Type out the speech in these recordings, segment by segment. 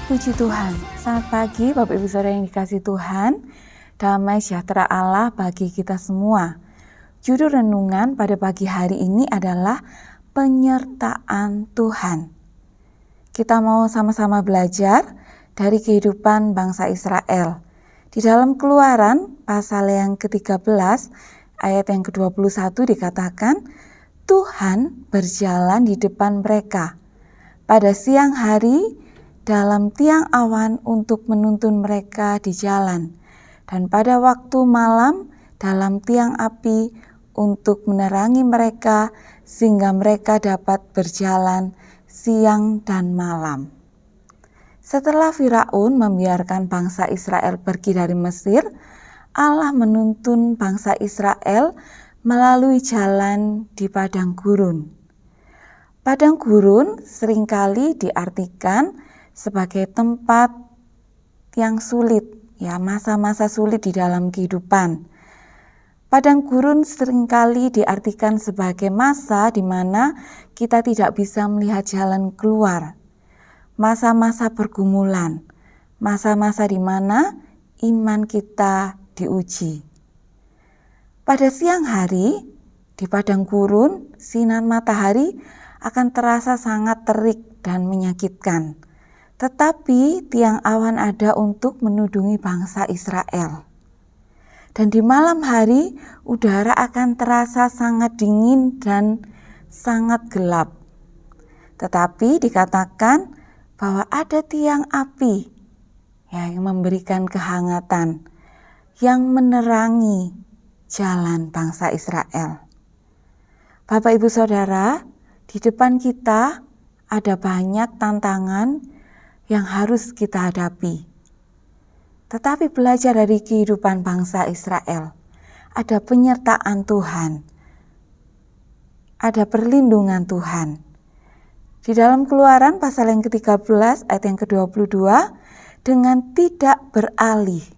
Puji Tuhan, selamat pagi Bapak Ibu Saudara yang dikasihi Tuhan. Damai sejahtera Allah bagi kita semua. Judul renungan pada pagi hari ini adalah penyertaan Tuhan. Kita mau sama-sama belajar dari kehidupan bangsa Israel. Di dalam Keluaran pasal yang ke-13 ayat yang ke-21 dikatakan, Tuhan berjalan di depan mereka pada siang hari dalam tiang awan untuk menuntun mereka di jalan, dan pada waktu malam dalam tiang api untuk menerangi mereka sehingga mereka dapat berjalan siang dan malam. Setelah Firaun membiarkan bangsa Israel pergi dari Mesir, Allah menuntun bangsa Israel melalui jalan di padang gurun. Padang gurun seringkali diartikan sebagai tempat yang sulit, masa-masa sulit di dalam kehidupan. Padang gurun seringkali diartikan sebagai masa di mana kita tidak bisa melihat jalan keluar. Masa-masa pergumulan, masa-masa di mana iman kita diuji. Pada siang hari, di padang gurun, sinar matahari akan terasa sangat terik dan menyakitkan. Tetapi tiang awan ada untuk menudungi bangsa Israel. Dan di malam hari, udara akan terasa sangat dingin dan sangat gelap. Tetapi dikatakan bahwa ada tiang api yang memberikan kehangatan, yang menerangi jalan bangsa Israel. Bapak Ibu Saudara, di depan kita ada banyak tantangan yang harus kita hadapi. Tetapi belajar dari kehidupan bangsa Israel, ada penyertaan Tuhan, ada perlindungan Tuhan. Di dalam Keluaran pasal yang ke-13 ayat yang ke-22, dengan tidak beralih,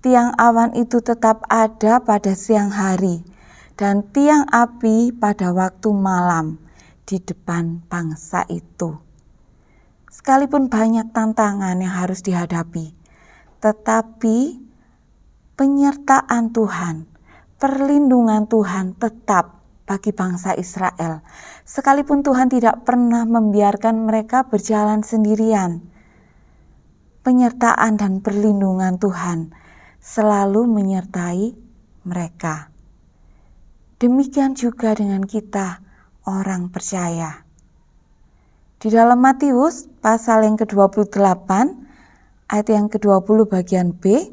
tiang awan itu tetap ada pada siang hari dan tiang api pada waktu malam di depan bangsa itu. Sekalipun banyak tantangan yang harus dihadapi, tetapi penyertaan Tuhan, perlindungan Tuhan tetap bagi bangsa Israel. Sekalipun Tuhan tidak pernah membiarkan mereka berjalan sendirian, penyertaan dan perlindungan Tuhan selalu menyertai mereka. Demikian juga dengan kita, orang percaya. Di dalam Matius pasal yang ke-28 ayat yang ke-20 bagian B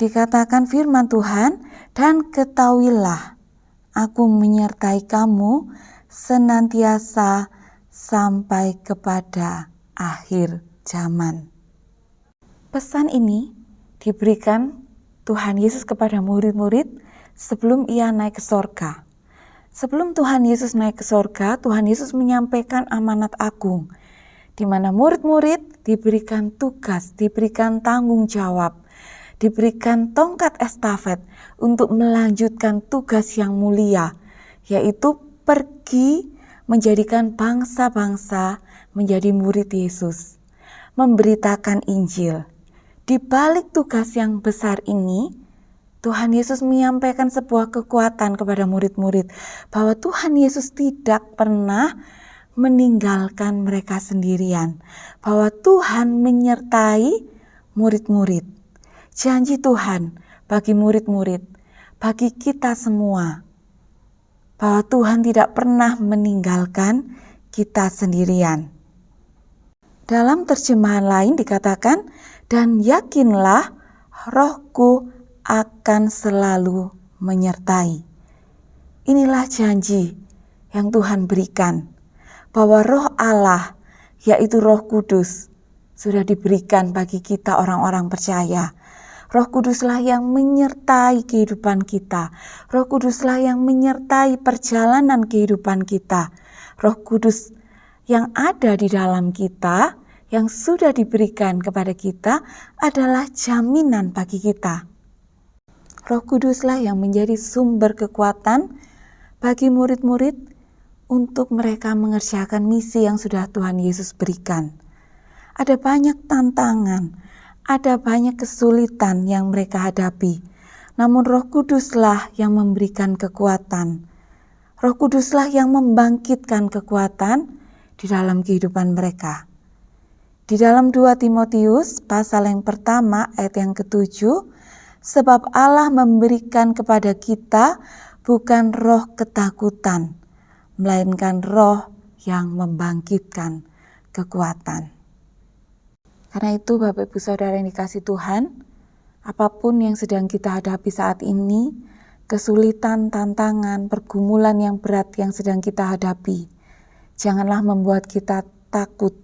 dikatakan firman Tuhan, dan ketahuilah aku menyertai kamu senantiasa sampai kepada akhir zaman. Pesan ini diberikan Tuhan Yesus kepada murid-murid sebelum ia naik ke sorga. Sebelum Tuhan Yesus naik ke sorga, Tuhan Yesus menyampaikan amanat agung, di mana murid-murid diberikan tugas, diberikan tanggung jawab, diberikan tongkat estafet untuk melanjutkan tugas yang mulia, yaitu pergi menjadikan bangsa-bangsa menjadi murid Yesus, memberitakan Injil. Di balik tugas yang besar ini, Tuhan Yesus menyampaikan sebuah kekuatan kepada murid-murid bahwa Tuhan Yesus tidak pernah meninggalkan mereka sendirian, bahwa Tuhan menyertai murid-murid. Janji Tuhan bagi murid-murid, bagi kita semua, bahwa Tuhan tidak pernah meninggalkan kita sendirian. Dalam terjemahan lain dikatakan, dan yakinlah Rohku akan selalu menyertai. Inilah janji yang Tuhan berikan, bahwa Roh Allah, yaitu Roh Kudus, sudah diberikan bagi kita orang-orang percaya. Roh Kuduslah yang menyertai kehidupan kita. Roh Kuduslah yang menyertai perjalanan kehidupan kita. Roh Kudus yang ada di dalam kita, yang sudah diberikan kepada kita, adalah jaminan bagi kita. Roh Kuduslah yang menjadi sumber kekuatan bagi murid-murid untuk mereka mengerjakan misi yang sudah Tuhan Yesus berikan. ada banyak tantangan, ada banyak kesulitan yang mereka hadapi. Namun Roh Kuduslah yang memberikan kekuatan. Roh Kuduslah yang membangkitkan kekuatan di dalam kehidupan mereka. Di dalam 2 Timotius pasal yang pertama ayat yang ke-7, sebab Allah memberikan kepada kita bukan roh ketakutan, melainkan roh yang membangkitkan kekuatan. Karena itu Bapak Ibu Saudara yang dikasihi Tuhan, apapun yang sedang kita hadapi saat ini, kesulitan, tantangan, pergumulan yang berat yang sedang kita hadapi, janganlah membuat kita takut.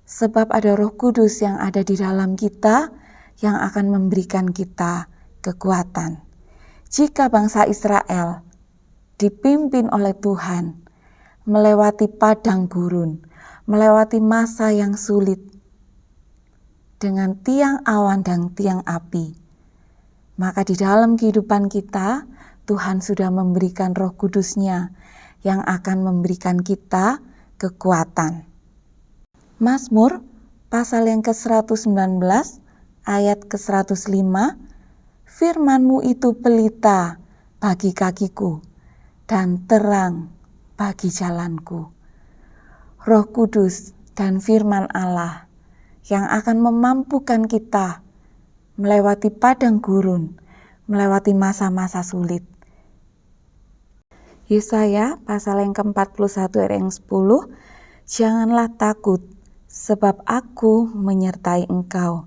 Sebab ada Roh Kudus yang ada di dalam kita yang akan memberikan kita kekuatan. Jika bangsa Israel dipimpin oleh Tuhan, melewati padang gurun, melewati masa yang sulit, dengan tiang awan dan tiang api, maka di dalam kehidupan kita, Tuhan sudah memberikan Roh Kudus-Nya yang akan memberikan kita kekuatan. Mazmur pasal yang ke-119 ayat ke-105, firman-Mu itu pelita bagi kakiku dan terang bagi jalanku. Roh Kudus dan firman Allah yang akan memampukan kita melewati padang gurun, melewati masa-masa sulit. Yesaya pasal yang ke-41 ayat yang 10, janganlah takut, sebab aku menyertai engkau.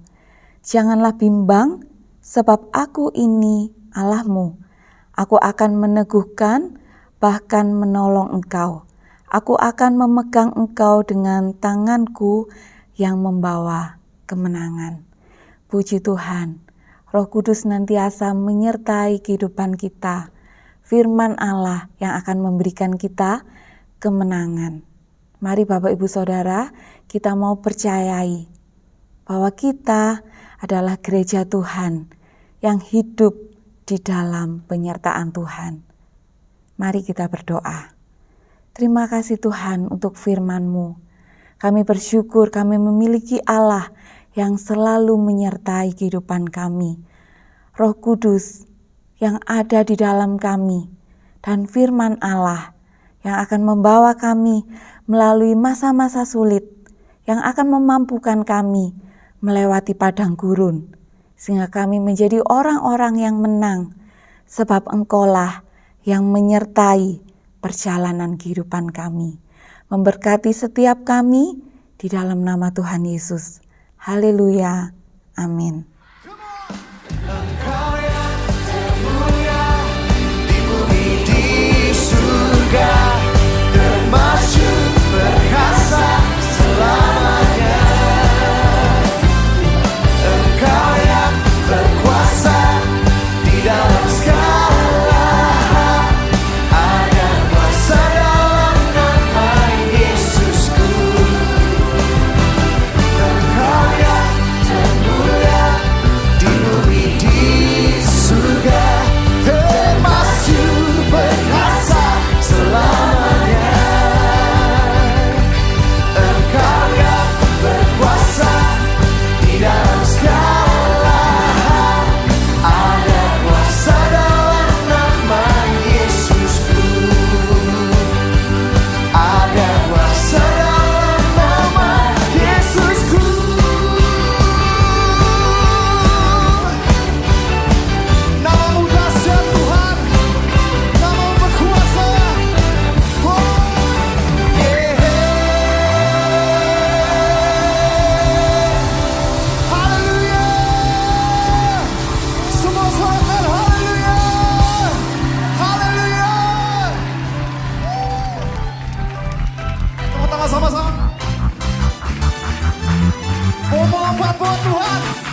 Janganlah bimbang, sebab aku ini Allahmu. Aku akan meneguhkan, bahkan menolong engkau. Aku akan memegang engkau dengan tanganku yang membawa kemenangan. Puji Tuhan, Roh Kudus senantiasa menyertai kehidupan kita. Firman Allah yang akan memberikan kita kemenangan. Mari Bapak Ibu Saudara, kita mau percayai bahwa kita adalah gereja Tuhan yang hidup di dalam penyertaan Tuhan. Mari kita berdoa. Terima kasih Tuhan untuk firman-Mu. Kami bersyukur kami memiliki Allah yang selalu menyertai kehidupan kami. Roh Kudus yang ada di dalam kami dan firman Allah yang akan membawa kami melalui masa-masa sulit, yang akan memampukan kami melewati padang gurun, sehingga kami menjadi orang-orang yang menang, sebab Engkaulah yang menyertai perjalanan kehidupan kami. Memberkati setiap kami di dalam nama Tuhan Yesus. Haleluya. Amin. Engkau yang termulia di bumi di surga, termasyur perkasa selamanya. Engkau yang berkuasa di dalam segala hal, ada kuasa dalam nama Yesusku. Engkau yang termulia di bumi di surga, termasyur perkasa selamanya. Engkau yang berkuasa di dalam segala hal, ada kuasa dalam nama Yesusku. Ada kuasa dalam nama Yesusku. Namamu dahsyat Tuhan, Namamu berkuasa. Haleluya. Semua sorakan haleluya. Haleluya. Tepuk tangan sama-sama. Mau melompat buat Tuhan.